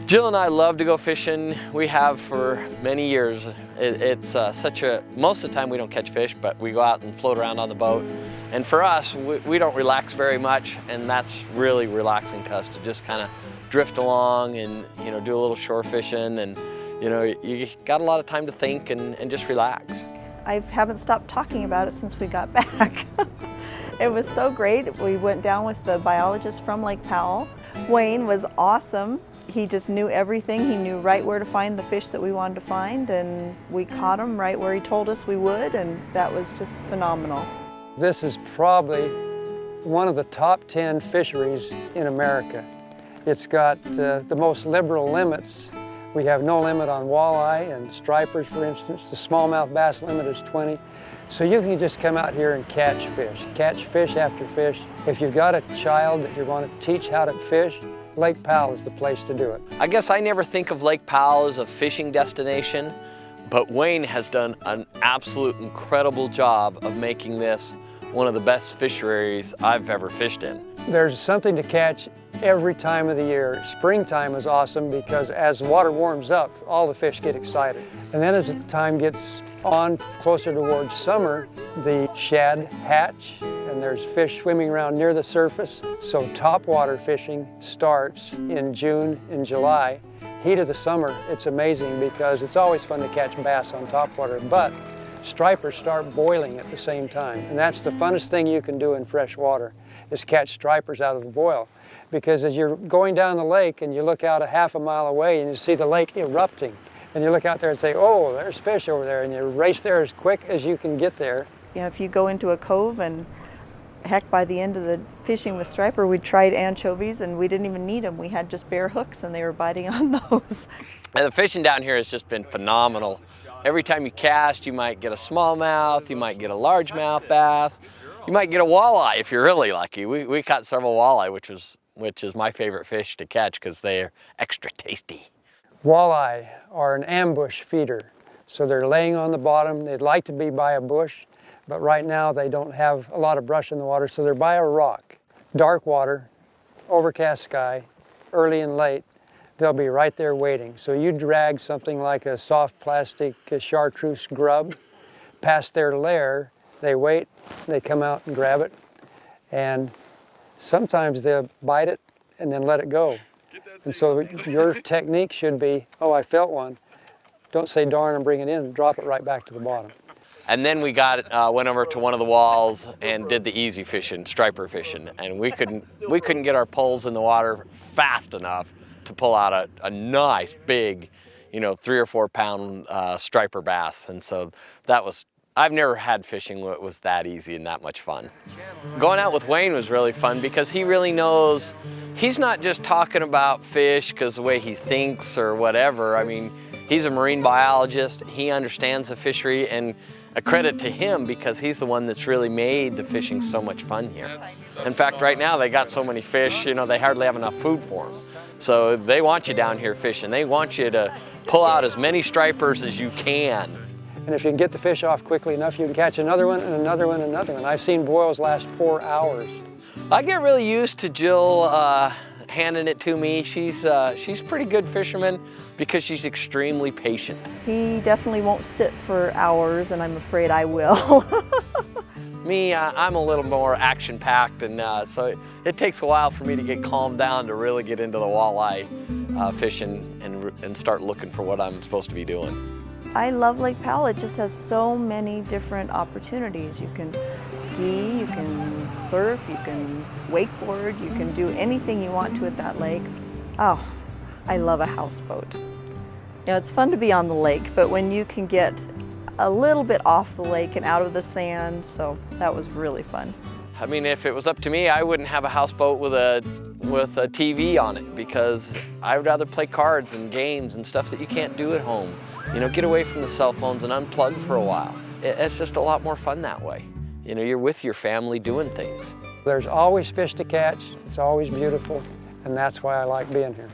Jill and I love to go fishing. We have for many years. It's most of the time we don't catch fish, but we go out and float around on the boat. And for us, we don't relax very much, and that's really relaxing to us, to just kind of drift along and, you know, do a little shore fishing, and, you know, you got a lot of time to think and just relax. I haven't stopped talking about it since we got back. It was so great. We went down with the biologist from Lake Powell. Wayne was awesome. He just knew everything. He knew right where to find the fish that we wanted to find, and we caught them right where he told us we would, and that was just phenomenal. This is probably one of the top 10 fisheries in America. It's got the most liberal limits. We have no limit on walleye and stripers, for instance. The smallmouth bass limit is 20. So you can just come out here and catch fish after fish. If you've got a child that you want to teach how to fish, Lake Powell is the place to do it. I guess I never think of Lake Powell as a fishing destination, but Wayne has done an absolute incredible job of making this one of the best fisheries I've ever fished in. There's something to catch every time of the year. Springtime is awesome because as the water warms up, all the fish get excited. And then as the time gets on closer towards summer, the shad hatch and there's fish swimming around near the surface. So topwater fishing starts in June and July. Heat of the summer, it's amazing because it's always fun to catch bass on topwater, but stripers start boiling at the same time. And that's the funnest thing you can do in fresh water, is catch stripers out of the boil. Because as you're going down the lake and you look out a half a mile away and you see the lake erupting, and you look out there and say, oh, there's fish over there, and you race there as quick as you can get there. You know, if you go into a cove, and heck, by the end of the fishing with striper, we tried anchovies and we didn't even need them. We had just bare hooks and they were biting on those. And the fishing down here has just been phenomenal. Every time you cast, you might get a smallmouth, you might get a largemouth bass, you might get a walleye if you're really lucky. We caught several walleye, which is my favorite fish to catch because they're extra tasty. Walleye are an ambush feeder. So they're laying on the bottom. They'd like to be by a bush, but right now they don't have a lot of brush in the water, so they're by a rock. Dark water, overcast sky, early and late, they'll be right there waiting. So you drag something like a soft plastic chartreuse grub past their lair, they wait, they come out and grab it, and sometimes they'll bite it and then let it go. And so your technique should be, oh, I felt one. Don't say darn and bring it in, drop it right back to the bottom. And then we went over to one of the walls and did the easy fishing, striper fishing. And we couldn't get our poles in the water fast enough to pull out a nice big, you know, 3 or 4 pound striper bass. And so I've never had fishing where it was that easy and that much fun. Going out with Wayne was really fun because he really knows, he's not just talking about fish because the way he thinks or whatever. I mean, he's a marine biologist, he understands the fishery, and a credit to him because he's the one that's really made the fishing so much fun here. In fact, right now they got so many fish, you know, they hardly have enough food for them. So they want you down here fishing. They want you to pull out as many stripers as you can. And if you can get the fish off quickly enough, you can catch another one and another one and another one. I've seen boils last 4 hours. I get really used to Jill handing it to me. She's pretty good fisherman because she's extremely patient. He definitely won't sit for hours, and I'm afraid I will. Me, I'm a little more action-packed, and so it takes a while for me to get calmed down to really get into the walleye fishing and start looking for what I'm supposed to be doing. I love Lake Powell. It just has so many different opportunities. You can ski, you can surf, you can wakeboard, you can do anything you want to at that lake. Oh, I love a houseboat. You know, it's fun to be on the lake, but when you can get a little bit off the lake and out of the sand, so that was really fun. I mean, if it was up to me, I wouldn't have a houseboat with a TV on it because I would rather play cards and games and stuff that you can't do at home. You know, get away from the cell phones and unplug for a while. It's just a lot more fun that way. You know, you're with your family doing things. There's always fish to catch. It's always beautiful, and that's why I like being here.